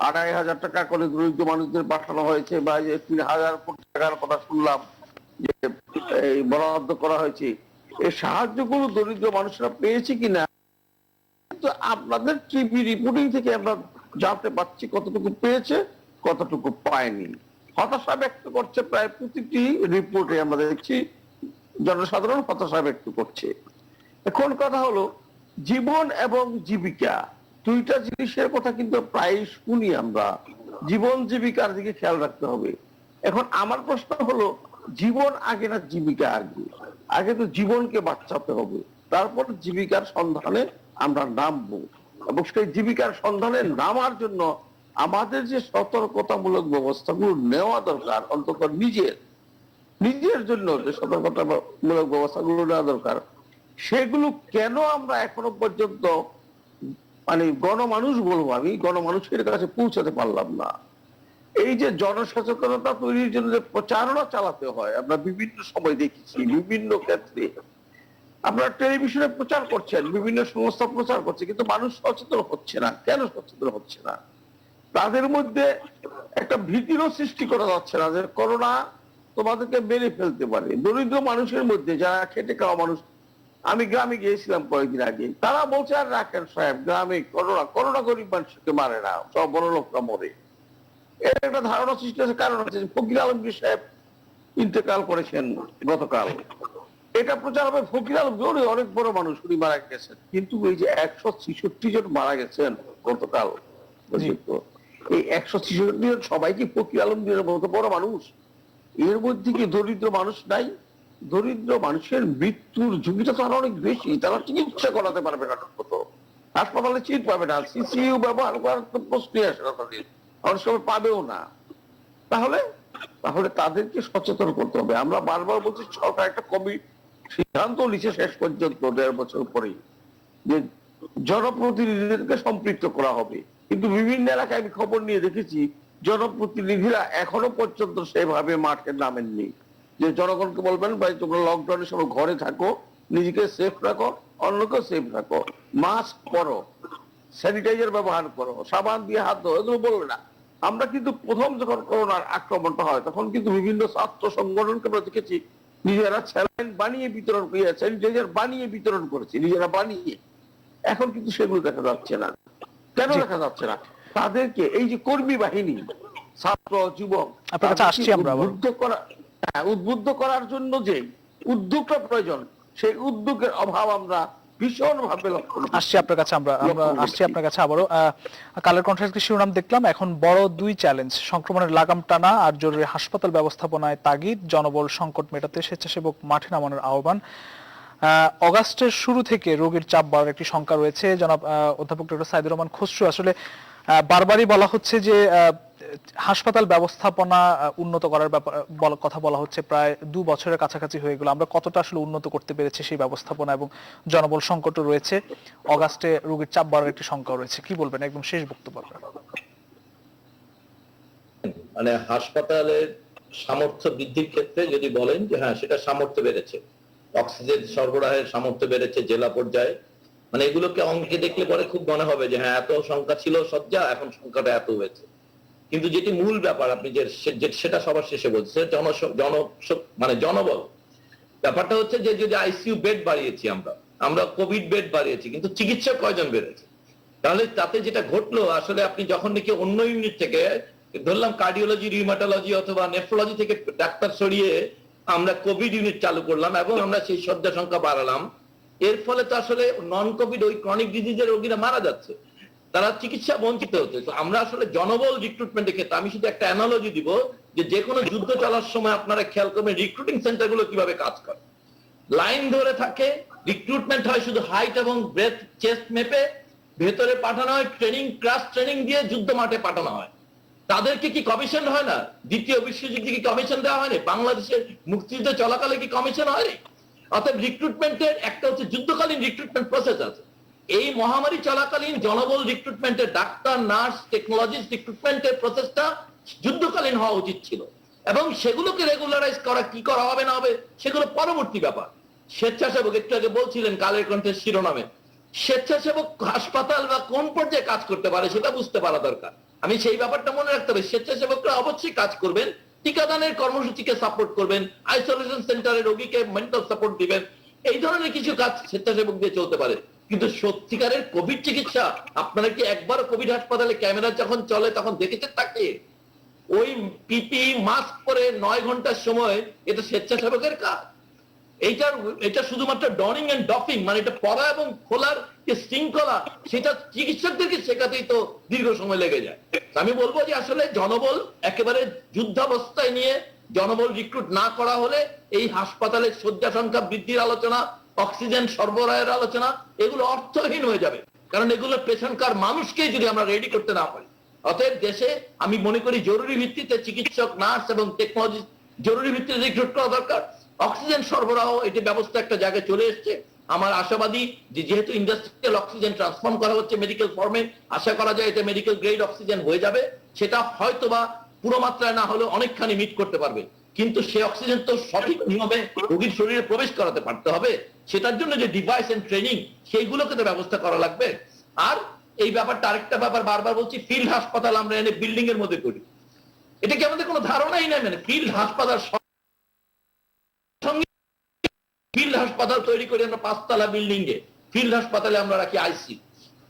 2,500 টাকা করে দরিদ্র মানুষদের পাঠানো হয়েছে, বা যে 3,000 কোটি টাকার কথা শুনলাম যে এই বরাদ্দ করা হয়েছে, এই সাহায্যগুলো দরিদ্র মানুষরা পেয়েছে কিনা কিন্তু আপনাদের টিভি রিপোর্টিং থেকে আমরা জানতে পারছি কতটুকু পেয়েছে কতটুকু পায়নি। হতাশা ব্যক্ত করছে প্রায় প্রতিটি রিপোর্টে, আমরা দেখছি জনসাধারণ হতাশা ব্যক্ত করছে। এখন কথা হলো, জীবন এবং জীবিকা দুইটা জিনিসের কথা কিন্তু প্রায় শুনি আমরা। জীবন জীবিকার দিকে খেয়াল রাখতে হবে। এখন আমার প্রশ্ন হলো, জীবন আগে না জীবিকা আগে? আগে তো জীবনকে বাঁচাতে হবে, তারপর জীবিকার সন্ধানে আমরা নামবো। এবং সেই জীবিকার সন্ধানে নামার জন্য আমাদের যে সতর্কতামূলক ব্যবস্থাগুলো নেওয়া দরকার, অন্তত নিজের জন্য যে সতর্কতামূলক ব্যবস্থাগুলো নেওয়া দরকার, সেগুলো কেন আমরা এখনো পর্যন্ত মানে গণমানুষ বলবো, আমি গণমানুষের কাছে পৌঁছাতে পারলাম না? এই যে জনসচেতনতা তৈরির জন্য যে প্রচারণা চালাতে হয়, আমরা বিভিন্ন সময় দেখেছি, বিভিন্ন ক্ষেত্রে আপনারা টেলিভিশনে প্রচার করছেন, বিভিন্ন সংস্থা প্রচার করছে, কিন্তু মানুষ সচেতন হচ্ছে না। কেন সচেতন হচ্ছে না? তাদের মধ্যে একটা ভীতিরও সৃষ্টি করা যাচ্ছে না যে করোনা তোমাদেরকে মেরে ফেলতে পারে। দরিদ্র মানুষের মধ্যে যারা খেটে খাওয়া মানুষ, আমি গ্রামে গিয়েছিলাম কয়েকদিন আগে, তারা বলছে আর রাখেন সাহেব, গ্রামে করোনা গরিব মানুষকে মারে না, সব বড় লোকরা মরে। এর একটা ধারণা সৃষ্টি হয়েছে। কারণ হচ্ছে ফকির আলমগীর সাহেব ইন্তেকাল করেছেন গতকাল, এটা প্রচার হবে ফকির আলমগীর অনেক বড় মানুষ, উনি মারা গেছেন। কিন্তু এই যে 166 জন মারা গেছেন গতকাল, এই 166 জন সবাই কি ফকির আলমগীরের মতো বড় মানুষ? এর মধ্যে কি দরিদ্র মানুষ নাই? দরিদ্র মানুষের মৃত্যুর ঝুঁকিটা তো আরো অনেক বেশি। তারা চিকিৎসা করাতে পারবে না, হাসপাতালে সিট পাবে না, সিসিইউ ব্যবহার করার তো প্রশ্নই আসে না, তাদের অনেক সময় পাবেও না। তাহলে তাদেরকে সচেতন করতে হবে। আমরা বারবার বলছি, সরকার একটা সিদ্ধান্ত নিচ্ছে শেষ পর্যন্ত 1.5 বছর পরেই, যে জনপ্রতিনিধিদেরকে সম্পৃক্ত করা হবে। কিন্তু বিভিন্ন এলাকায় আমি খবর নিয়ে দেখেছি, জনপ্রতিনিধিরা এখনো পর্যন্ত সেভাবে মাঠে নামেননি। যে জনগণকে বলবেন ভাই তোমরা লকডাউনের সময় ঘরে থাকো, নিজেকে সেফ রাখো, অন্যকে সেফ রাখো, মাস্ক পরো, স্যানিটাইজার ব্যবহার করো, সাবান দিয়ে হাত ধো, এগুলো বলবে না। আমরা কিন্তু প্রথম যখন করোনার আক্রমণটা হয় তখন কিন্তু বিভিন্ন ছাত্র সংগঠনকে আমরা দেখেছি নিজেরা স্যালাইন বানিয়ে বিতরণ করে, স্যানিটাইজার বানিয়ে বিতরণ করেছে নিজেরা বানিয়ে। এখন কিন্তু সেগুলো দেখা যাচ্ছে না। কেন দেখা যাচ্ছে না? তাদেরকে এই যে কর্মী বাহিনী, ছাত্র যুবক, উদ্বুদ্ধ করার জন্য যে উদ্যোগটা প্রয়োজন, সেই উদ্যোগের অভাব আমরা ভীষণ ভাবে লক্ষ্য আসছি আপনার কাছে। আমরা আসছি আপনার কাছে আবারও। কালের কন্ঠের শিরোনাম দেখলাম, এখন বড় দুই চ্যালেঞ্জ, সংক্রমণের লাগাম টানা আর জরুরি হাসপাতাল ব্যবস্থাপনায় তাগিদ, জনবল সংকট মেটাতে স্বেচ্ছাসেবক মাঠে নামানোর আহ্বান। অগাস্টের শুরু থেকে রোগীর চাপ বাড়ার একটি শঙ্কা রয়েছে। জনাব অধ্যাপক ডক্টর সাইদুর রহমান খসরু, আসলে বারবারই বলা হচ্ছে যে হাসপাতাল ব্যবস্থাপনা উন্নত করার কথা বলা হচ্ছে, প্রায় 2 বছরের কাছাকাছি হয়ে গেল। আমরা কতটা আসলে উন্নত করতে পেরেছি সেই ব্যবস্থাপনা, এবং জনবল সংকটও রয়েছে, অগাস্টে রোগীর চাপ বাড়ার একটি শঙ্কা রয়েছে, কি বলবেন একদম শেষ বক্তব্য? মানে হাসপাতালের সামর্থ্য বৃদ্ধির ক্ষেত্রে যদি বলেন যে হ্যাঁ সেটা সামর্থ্য বেড়েছে, অক্সিজেন সরবরাহের সামর্থ্য বেড়েছে জেলা পর্যায়ে, মানে এগুলোকে অঙ্কে দেখলে পরে খুব মনে হবে যে হ্যাঁ এত সংখ্যা ছিল শয্যা, এখন সংখ্যাটা এত হয়েছে। কিন্তু যেটি মূল ব্যাপার আপনি সেটা সবার শেষে বলছেন, মানে জনবল। ব্যাপারটা হচ্ছে যে যদি আইসিইউ বেড বাড়িয়েছি আমরা কোভিড বেড বাড়িয়েছি, কিন্তু চিকিৎসক কয়জন বেড়েছে? তাহলে তাতে যেটা ঘটলো, আসলে আপনি যখন নাকি অন্য ইউনিট থেকে ধরলাম কার্ডিওলজি, রিউমাটোলজি অথবা নেফ্রোলজি থেকে ডাক্তার সরিয়ে আমরা কোভিড ইউনিট চালু করলাম এবং আমরা সেই শয্যা সংখ্যা বাড়ালাম, এর ফলে তো আসলে নন কোভিড ওই ক্রনিক ডিজিজের রোগীরা মারা যাচ্ছে, তারা চিকিৎসা বঞ্চিত হচ্ছে। তো আমরা আসলে জনবল রিক্রুটমেন্টের ক্ষেত্রে আমি শুধু একটা অ্যানালজি দিব যে কোনো যুদ্ধ চলার সময় আপনারা খেয়াল করবেন রিক্রুটিং সেন্টার গুলো কিভাবে কাজ করে। লাইন ধরে থাকে, রিক্রুটমেন্ট হয় শুধু হাইট এবং ব্রেথ চেস্ট মেপে, ভেতরে পাঠানো হয় ট্রেনিং, ক্রাশ ট্রেনিং দিয়ে যুদ্ধ মাঠে পাঠানো হয়। তাদেরকে কি কমিশন হয় না? দ্বিতীয় বিশ্বযুদ্ধে কি কমিশন দেওয়া হয়নি? বাংলাদেশের মুক্তিযুদ্ধ চলাকালে কি কমিশন হয়নি? অর্থাৎ রিক্রুটমেন্টের একটা হচ্ছে যুদ্ধকালীন রিক্রুটমেন্ট প্রসেস আছে। এই মহামারী চলাকালীন জনবল রিক্রুটমেন্টের, ডাক্তার, নার্স, টেকনোলজিস্ট রিক্রুটমেন্টের প্রসেসটা যুদ্ধকালীন হওয়া উচিত ছিল, এবং সেগুলোকে রেগুলারাইজ করা, কি করা হবে না হবে সেগুলো পরবর্তী ব্যাপার। স্বেচ্ছাসেবক, একটু আগে বলছিলেন কালের কণ্ঠের শিরোনামে, স্বেচ্ছাসেবক হাসপাতাল বা কোন পর্যায়ে কাজ করতে পারে সেটা বুঝতে পারা দরকার। আমি সেই ব্যাপারটা মনে রাখতে হবে। স্বেচ্ছাসেবকরা অবশ্যই কাজ করবেন, টিকাদানের কর্মসূচিকে সাপোর্ট করবেন, আইসোলেশন সেন্টারে রোগীকে মেন্টাল সাপোর্ট দিবেন, এই ধরনের কিছু কাজ স্বেচ্ছাসেবক দিয়ে চলতে পারে। কিন্তু সত্যিকারের কোভিড চিকিৎসা, আপনারা কি একবার কোভিড হাসপাতালে ক্যামেরা যখন চলে তখন দেখেছেন তাকে? ওই পিপি মাস্ক পরে 9 ঘন্টার সময়, এটা স্বেচ্ছাসেবকের কাজ? এটা শুধুমাত্র ডনিং এন্ড ডফিং, মানে এটা পরা এবং খোলার যে শৃঙ্খলা, সেটা চিকিৎসকদেরকে শেখাতেই তো দীর্ঘ সময় লেগে যায়। আমি বলবো যে আসলে জনবল একেবারে যুদ্ধাবস্থায় নিয়ে জনবল রিক্রুট না করা হলে এই হাসপাতালের শয্যা সংখ্যা বৃদ্ধির আলোচনা, অক্সিজেন সরবরাহের আলোচনা, এগুলো অর্থহীন হয়ে যাবে, কারণ এগুলো পেশেন্টকার মানুষকে যদি আমরা রেডি করতে না পারি। অতএব দেশে আমি মনে করি জরুরি ভিত্তিতে চিকিৎসক, নার্স এবং টেকনোলজি জরুরি ভিত্তিতে রিক্রুট করা দরকার। অক্সিজেন সরবরাহ, এটি ব্যবস্থা একটা জায়গায় চলে এসছে। আমার আশাবাদী যে যেহেতু ইন্ডাস্ট্রিয়াল অক্সিজেন ট্রান্সফর্ম করা হচ্ছে মেডিকেল ফর্মে, আশা করা যায় এটা মেডিকেল গ্রেড অক্সিজেন হয়ে যাবে। সেটা হয়তোবা পুরো মাত্রায় না হলেও অনেকখানি মিট করতে পারবে, কিন্তু সেই অক্সিজেন তো সঠিক নিয়মে রোগীর শরীরে প্রবেশ করাতে পারতে হবে। সেটার জন্য যে ডিভাইস এন্ড ট্রেনিং, সেইগুলোকে তো ব্যবস্থা করা লাগবে। আর এই ব্যাপারটা আরেকটা ব্যাপার, বারবার বলছি, ফিল্ড হাসপাতাল আমরা এনে বিল্ডিং এর মধ্যে করি, এটা কি আমাদের কোনো ধারণাই নাই? মানে ফিল্ড হাসপাতাল তৈরি করে আমরা 5 তলা বিল্ডিং এ ফিল্ড হাসপাতালে আমরা রাখি আইসি।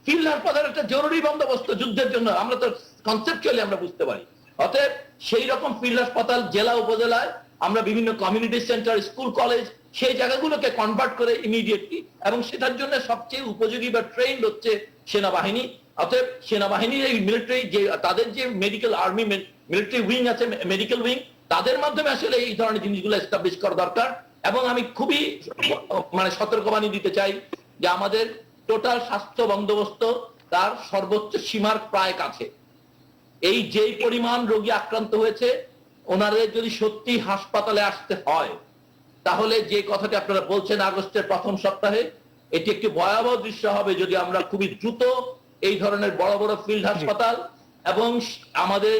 ফিল্ড হাসপাতাল একটা জরুরি বন্দোবস্ত যুদ্ধের জন্য, আমরা তো কনসেপচুয়ালি আমরা বুঝতে পারি। অতএব সেই রকম ফিল্ড হাসপাতাল জেলা উপজেলায় আমরা বিভিন্ন কমিউনিটি সেন্টার, স্কুল, কলেজ, সেই জায়গাগুলোকে কনভার্ট করে ইমিডিয়েটলি, এবং সেটার জন্য সবচেয়ে উপযোগী বা ট্রেন্ড হচ্ছে সেনাবাহিনী। অতএব সেনাবাহিনীর এই মিলিটারি যে তাদের যে মেডিকেল আর্মি মিলিটারি উইং আছে, মেডিকেল উইং, তাদের মাধ্যমে আসলে এই ধরনের জিনিসগুলো এস্টাবলিশ করা দরকার। এবং আমি খুবই মানে সতর্কবাণী দিতে চাই যে আমাদের টোটাল স্বাস্থ্য বন্দোবস্ত তার সর্বোচ্চ সীমার প্রায় কাছে। এই যেই পরিমাণ রোগী আক্রান্ত হয়েছে, ওনাদের যদি সত্যি হাসপাতালে আসতে হয়, তাহলে যে কথাটি আপনারা বলছেন আগস্টের প্রথম সপ্তাহে, এটি একটি ভয়াবহ দৃশ্য হবে যদি আমরা খুবই দ্রুত এই ধরনের বড় বড় ফিল্ড হাসপাতাল, এবং আমাদের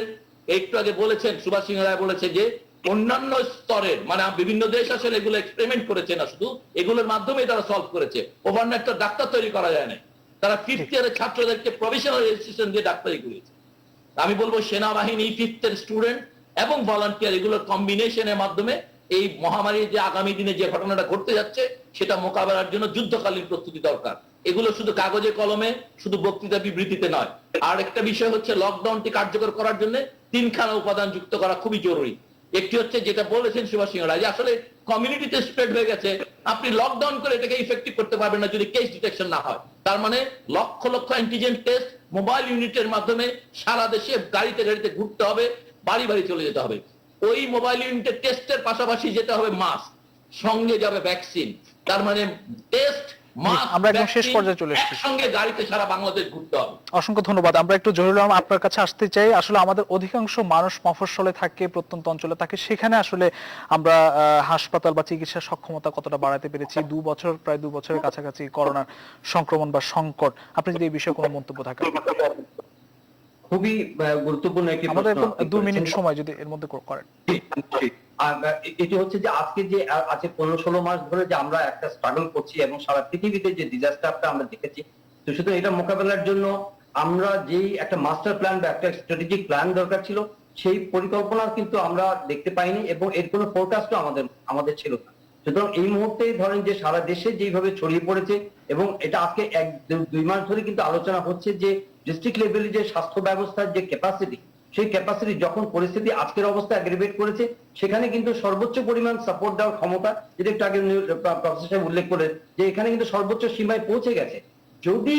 একটু আগে বলেছেন সুভাষ সিং রায় বলেছে যে অন্যান্য স্তরের, মানে বিভিন্ন দেশ আসলে এগুলো এক্সপেরিমেন্ট করেছে না, শুধু এগুলোর মাধ্যমে তারা সলভ করেছে। ওভারনাইট তো ডাক্তার তৈরি করা যায় না, তারা 5th ইয়ারের ছাত্রদেরকে প্রফেশনাল রেজিস্ট্রেশন দিয়ে ডাক্তারি করেছে। আমি বলবো সেনাবাহিনী, 5th এর স্টুডেন্ট এবং ভলান্টিয়ার, এগুলোর কম্বিনেশনের মাধ্যমে এই মহামারীর যে আগামী দিনে যে ঘটনাটা ঘটতে যাচ্ছে সেটা মোকাবেলার জন্য যুদ্ধকালীন প্রস্তুতি দরকার। এগুলো শুধু কাগজে কলমে, শুধু বক্তৃতা বিবৃতিতে নয়। আর একটা বিষয় হচ্ছে লকডাউনটি কার্যকর করার জন্য 3খানা উপাদান যুক্ত করা খুবই জরুরি। একটি হচ্ছে যেটা বলেছেন সুভাষ সিং রায়, আসলে কমিউনিটিতে স্প্রেড হয়ে গেছে, আপনি লকডাউন করে এটাকে ইফেক্টিভ করতে পারবেন না যদি কেস ডিটেকশন না হয়। তার মানে lakh lakh antigen test mobile ইউনিটের মাধ্যমে সারা দেশে গাড়িতে গাড়িতে ঘুরতে হবে, বাড়ি বাড়ি চলে যেতে হবে। ওই মোবাইল ইউনিটের টেস্টের পাশাপাশি যেটা হবে মাস্ক, সঙ্গে যাবে ভ্যাকসিন। তার মানে টেস্ট, আমরা একদম শেষ পর্যায়ে চলে এসেছি, একসঙ্গে গাড়িতে সারা বাংলাদেশ ঘুরতে হবে। অসংখ্য ধন্যবাদ। আমরা একটু জহিরুল আলম আপনার কাছে আসতে চাই। আসলে আমাদের অধিকাংশ মানুষ মফস্বলে থাকে, প্রত্যন্ত অঞ্চলে থাকে, সেখানে আসলে আমরা হাসপাতাল বা চিকিৎসা সক্ষমতা কতটা বাড়াতে পেরেছি? প্রায় 2 বছরের কাছাকাছি করোনার সংক্রমণ বা সংকট, আপনি যদি এই বিষয়ে কোনো মন্তব্য থাকে। খুবই গুরুত্বপূর্ণ একটি আমাদের প্রশ্ন আপনি 2 মিনিট করেছেন। সময় যদি এর মধ্যে করেন। এটি হচ্ছে যে আজকে যে আছে 15-16 মাস ধরে যে আমরা একটা স্ট্রাগল করছি এবং সারা পৃথিবীতে যে ডিজাস্টারটা আমরা দেখেছি, তো শুধু এটা মোকাবেলার জন্য আমরা যেই একটা মাস্টার প্ল্যান বা একটা স্ট্র্যাটেজিক প্ল্যান দরকার ছিল, সেই পরিকল্পনা কিন্তু আমরা দেখতে পাইনি এবং এর কোনো ফোরকাস্টও আমাদের ছিল না। সুতরাং এই মুহূর্তে ধরেন যে সারা দেশে যেভাবে ছড়িয়ে পড়েছে এবং এটা আজকে 1-2 মাস ধরে কিন্তু আলোচনা হচ্ছে যে ডিস্ট্রিক্ট লেভেলে যে স্বাস্থ্য ব্যবস্থার যে ক্যাপাসিটি, সেই ক্যাপাসিটি যখন পরিস্থিতি আজকের অবস্থা অ্যাগ্রিভেট করেছে, সেখানে কিন্তু সর্বোচ্চ পরিমাণ সাপোর্ট দেওয়ার ক্ষমতা, যেটা একটু আগে প্রফেসর সাহেব উল্লেখ করে যে এখানে কিন্তু সর্বোচ্চ সীমায় পৌঁছে গেছে। যদি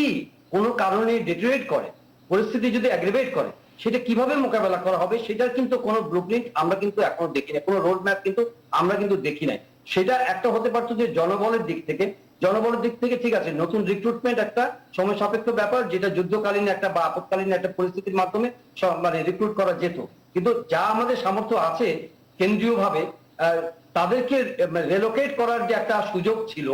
কোনো কারণে ডিটেরিয়েট করে, পরিস্থিতি যদি অ্যাগ্রিভেট করে, সেটা কিভাবে মোকাবেলা করা হবে সেটার কিন্তু কোনো ব্লুপ্রিন্ট আমরা কিন্তু এখনো দেখি না, কোনো রোড ম্যাপ কিন্তু আমরা কিন্তু দেখি নাই। সেটা একটা হতে পারতো যে জনবলের দিক থেকে ঠিক আছে, নতুন রিক্রুটমেন্ট একটা সময় সাপেক্ষ ব্যাপার, যেটা যুদ্ধকালীন একটা বা আপৎকালীন একটা পরিস্থিতির মাধ্যমে মানে রিক্রুট করা যেত। কিন্তু যা আমাদের সামর্থ্য আছে কেন্দ্রীয়ভাবে, তাদেরকে রেলোকেট করার যে একটা সুযোগ ছিল,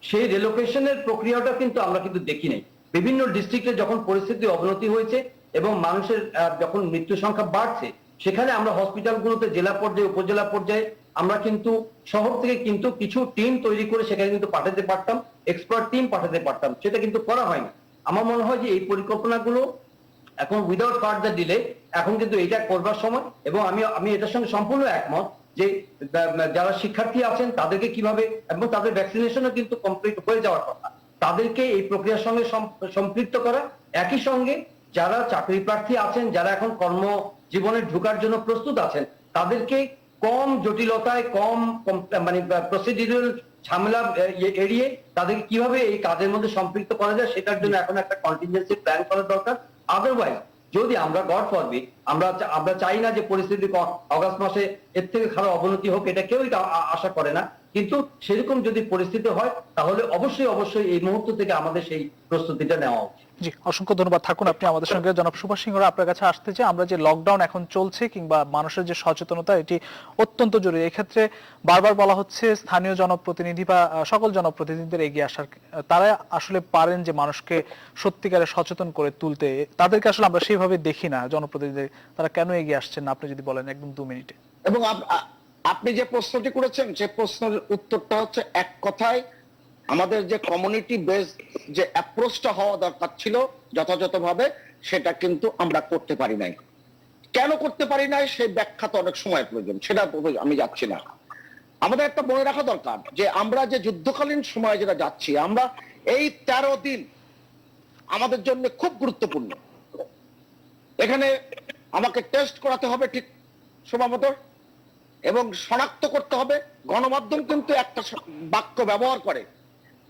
সেই রেলোকেশনের প্রক্রিয়াটা কিন্তু আমরা কিন্তু দেখি নাই। বিভিন্ন ডিস্ট্রিক্টে যখন পরিস্থিতি অবনতি হয়েছে এবং মানুষের যখন মৃত্যু সংখ্যা বাড়ছে, সেখানে আমরা হসপিটালগুলোতে জেলা পর্যায়ে, উপজেলা পর্যায়ে আমরা কিন্তু শহর থেকে কিন্তু কিছু টিম তৈরি করে সেখানে কিন্তু পাঠাতে পারতাম, এক্সপার্ট টিম পাঠাতে পারতাম, সেটা কিন্তু করা হয়নি। আমার মনে হয় যে এই পরিকল্পনাগুলো এখন উইদাউট ফার্দার ডিলে এখন কিন্তু এটা করবার সময়, এবং আমি এটার সঙ্গে সম্পূর্ণ একমত যে যারা শিক্ষার্থী আছেন তাদেরকে কিভাবে, এবং তাদের ভ্যাকসিনেশনও কিন্তু কমপ্লিট হয়ে যাওয়ার কথা, তাদেরকে এই প্রক্রিয়ার সঙ্গে সম্পৃক্ত করা। একই সঙ্গে যারা চাকরি প্রার্থী আছেন, যারা এখন কর্মজীবনে ঢোকার জন্য প্রস্তুত আছেন, তাদেরকে কম জটিলতায়, কম মানে প্রসিডিউরাল ঝামেলা এড়িয়ে তাদেরকে কিভাবে এই কাজের মধ্যে সম্পৃক্ত করা যায়, সেটার জন্য এখন একটা কন্টিনজেন্সি প্ল্যান করা দরকার। আদারওয়াইজ যদি আমরা গড ফরবিড, আমরা চাই না যে পরিস্থিতি অগাস্ট মাসে এর থেকে খারাপ অবনতি হোক, এটা কেউই আশা করে না, কিন্তু সেরকম যদি পরিস্থিতি হয় তাহলে অবশ্যই এই মুহূর্ত থেকে আমাদের সেই প্রস্তুতিটা নেওয়া উচিত। জি, অসংখ্য ধন্যবাদ। থাকুন আপনি আমাদের সঙ্গে। জনাব সুভাষ সিংহ রায়, আপনার কাছে আসতে চাই, আমরা যে লকডাউন এখন চলছে কিংবা মানুষের যে সচেতনতা, এটি অত্যন্ত জরুরি। এক্ষেত্রে বারবার বলা হচ্ছে স্থানীয় জনপ্রতিনিধি বা সকল জনপ্রতিনিধিদের এগিয়ে আসার, তারা আসলে পারেন যে মানুষকে সত্যিকারে সচেতন করে তুলতে। তাদেরকে আসলে আমরা সেইভাবে দেখি না জনপ্রতিনিধিদের, তারা কেন এগিয়ে আসছেন না আপনি যদি বলেন একদম 2 মিনিটে। এবং আপনি যে প্রশ্নটি করেছেন সে প্রশ্নের উত্তরটা হচ্ছে এক কথায়, আমাদের যে কমিউনিটি বেস যে অ্যাপ্রোচটা হওয়া দরকার ছিল যথাযথভাবে, সেটা কিন্তু আমরা করতে পারি নাই। কেন করতে পারি নাই সেই ব্যাখ্যা তো অনেক সময় প্রয়োজন, সেটা আমি যাচ্ছি না। আমাদের একটা মনে রাখা দরকার যে আমরা যে যুদ্ধকালীন সময়ে যেটা যাচ্ছি, আমরা এই 13 দিন আমাদের জন্য খুব গুরুত্বপূর্ণ। এখানে আমাকে টেস্ট করাতে হবে ঠিক সময় মতো, এবং শনাক্ত করতে হবে। গণমাধ্যম কিন্তু একটা বাক্য ব্যবহার করে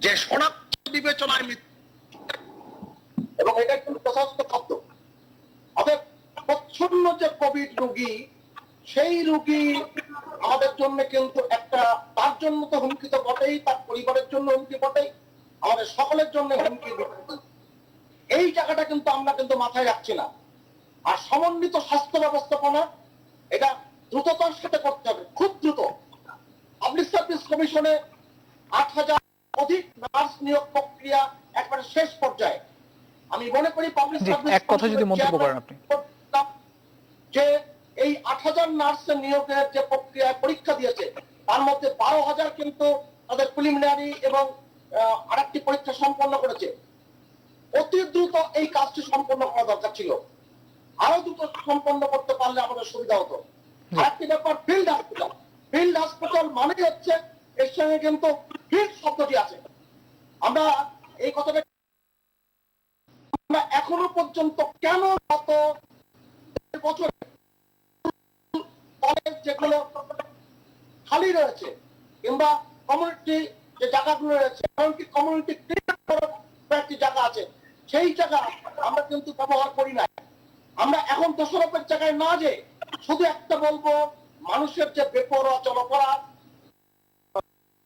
যে শনাক্ত বিবেচনায় মৃত্যু, এবং এটা কিন্তু যথাযথ শব্দ। অর্থাৎ প্রচ্ছন্ন যে কোভিড রোগী, সেই রোগী আমাদের জন্য কিন্তু একটা, তার জন্য তো হুমকি তো বটেই, তার পরিবারের জন্য হুমকি বটেই, আমাদের সকলের জন্য হুমকি। এই জায়গাটা কিন্তু আমরা কিন্তু মাথায় রাখছি না। আর সমন্বিত স্বাস্থ্য ব্যবস্থাপনা, এটা দ্রুততার সাথে করতে হবে, খুব দ্রুত। পাবলিক সার্ভিস কমিশনে 8,000 অধিক নার্স নিয়োগ প্রক্রিয়া একবারে শেষ পর্যায়ে। আমি মনে করি পাবলিক সার্ভিস এক কথা যদি মন্তব্য করেন আপনি, যে এই 8,000 নার্সের নিয়োগের যে প্রক্রিয়ায় পরীক্ষা দিয়েছে, তার মধ্যে 12,000 কিন্তু তাদের প্রিলিমিনারি এবং আরেকটি পরীক্ষা সম্পন্ন করেছে। অতি দ্রুত এই কাজটি সম্পন্ন করা দরকার ছিল, আরো দ্রুত সম্পন্ন করতে পারলে আমাদের সুবিধা হতো। আরেকটি ব্যাপার, ফিল্ড হসপিটাল। ফিল্ড হসপিটাল মানে হচ্ছে, এর সঙ্গে কিন্তু ফিল্ড শব্দটি আছে। আমরা এই কথাটা আমরা এখনো পর্যন্ত কেন গত বছর কলেজ যেগুলো খালি রয়েছে কিংবা কমিউনিটি যে জায়গাগুলো রয়েছে, এমনকি কমিউনিটি কয়েকটি জায়গা আছে, সেই জায়গা আমরা কিন্তু ব্যবহার করি না। আমরা এখন দোষারোপের জায়গায় না যে শুধু একটা বলবো, মানুষের যে বেপরোয়া চলাফেরা,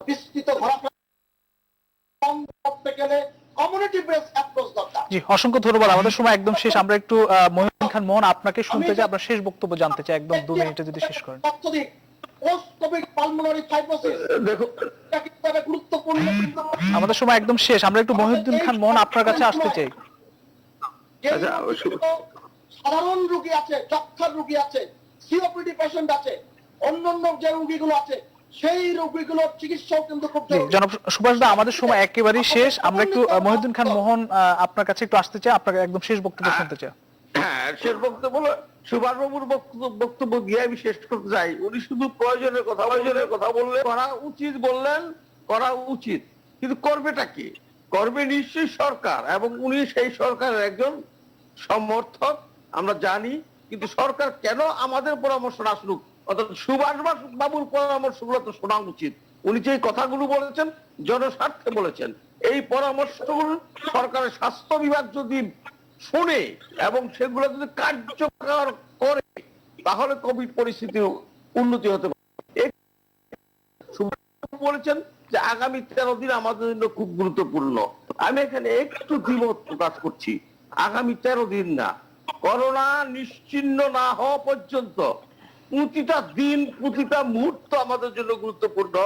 বিস্তৃত ঘোরাফেরা করতে গেলে কমিউনিটি বেস অ্যাপ্রোচ দরকার। জি, অসংখ্য ধন্যবাদ। আমাদের সময় একদম শেষ। আমরা একটু মহিউদ্দিন খান মোহন, আপনাকে শুনতে চাই, আপনার শেষ বক্তব্য জানতে চাই, একদম 2 মিনিটে যদি শেষ করেন। পোস্ট কোভিড পালমোনারি ফাইব্রোসিস, দেখো এটা কিভাবে গুরুত্বপূর্ণ। আমাদের সময় একদম শেষ। আমরা একটু মহিউদ্দিন খান মোহন আপনার কাছে আসতে চাই। সাধারণ রোগী আছে, যক্ষার রোগী আছে, সিওপিডি পেশেন্ট আছে, অন্যান্য যে রোগীগুলো আছে সেই রোগীগুলোর চিকিৎসাও কিন্তু খুব জি জরুরি। জনাব সুভাষ দা, আমাদের সময় একেবারেই শেষ। আমরা একটু মহিউদ্দিন খান মোহন আপনার কাছে একটু আসতে চাই, আপনাকে একদম শেষ বক্তব্য শুনতে চাই। হ্যাঁ, শেষ বক্তব্য হলো সুভাষ বাবুর বক্তব্য দিয়ে আমি শেষ করতে চাই। উনি শুধু প্রয়োজনের কথা বললেন, করা উচিত বললেন, করা উচিত, কিন্তু করবেটা কি? করবে নিশ্চয়ই সরকার, এবং উনি সেই সরকারের একজন সমর্থক আমরা জানি। কিন্তু সরকার কেন আমাদের পরামর্শ না শুনুক, অর্থাৎ সুভাষ বাবুর পরামর্শগুলো তো শোনা উচিত। উনি যে কথাগুলো বলেছেন জনস্বার্থে বলেছেন, এই পরামর্শগুলো সরকারের স্বাস্থ্য বিভাগ যদি শুনে এবং সেগুলো যদি কার্যকর করে তাহলে কোভিড পরিস্থিতির উন্নতি হতে পারে। বলেছেন যে আগামী 13 দিন আমাদের জন্য খুব গুরুত্বপূর্ণ। আমি এখানে একটু দ্বিমত প্রকাশ করছি। আগামী 13 দিন না, করোনা নিশ্চিহ্ন না হওয়া পর্যন্ত প্রতিটা দিন, প্রতিটা মুহূর্ত আমাদের জন্য গুরুত্বপূর্ণ,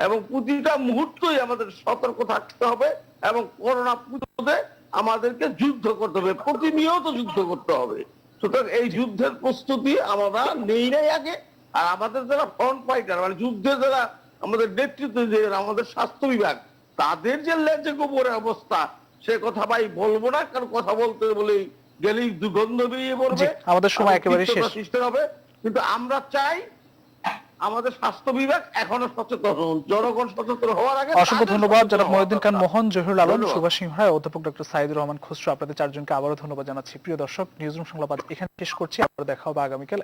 এবং প্রতিটা মুহূর্তই আমাদের সতর্ক থাকতে হবে এবং করোনা প্রতিরোধে আমাদেরকে যুদ্ধ করতে হবে, প্রতিনিয়ত যুদ্ধ করতে হবে। সুতরাং এই যুদ্ধের প্রস্তুতি আমরা নেই নাই আগে। আর আমাদের যারা ফ্রন্ট ফাইটার, মানে যুদ্ধে যারা আমাদের নেতৃত্ব দেন, আমাদের স্বাস্থ্য বিভাগ, তাদের যে লেজে গোবরের অবস্থা, সে কথা ভাই বলবো না, কারণ কথা বলতে বলেই গেলেই দুর্গন্ধ বেরিয়ে পড়বে, জি, আমাদের সময় একেবারে শেষ। সৃষ্টি হবে। কিন্তু আমরা চাই আমাদের স্বাস্থ্য বিভাগ এখনো সচেতন হন, জনগণ সচেতন হওয়ার আগে। অসংখ্য ধন্যবাদ জনাব মহিউদ্দিন খান মোহন, জহিরুল আলম, ধন্যবাদ। সুভাষ সিংহ রায়, অধ্যাপক ডক্টর সাইদুর রহমান খসরু, আপনাদের চারজনকে আবারও ধন্যবাদ জানাচ্ছি। প্রিয় দর্শক, নিউজরুম সংলাপ আজ এখানে শেষ করছি। আবার দেখা হবে আগামীকাল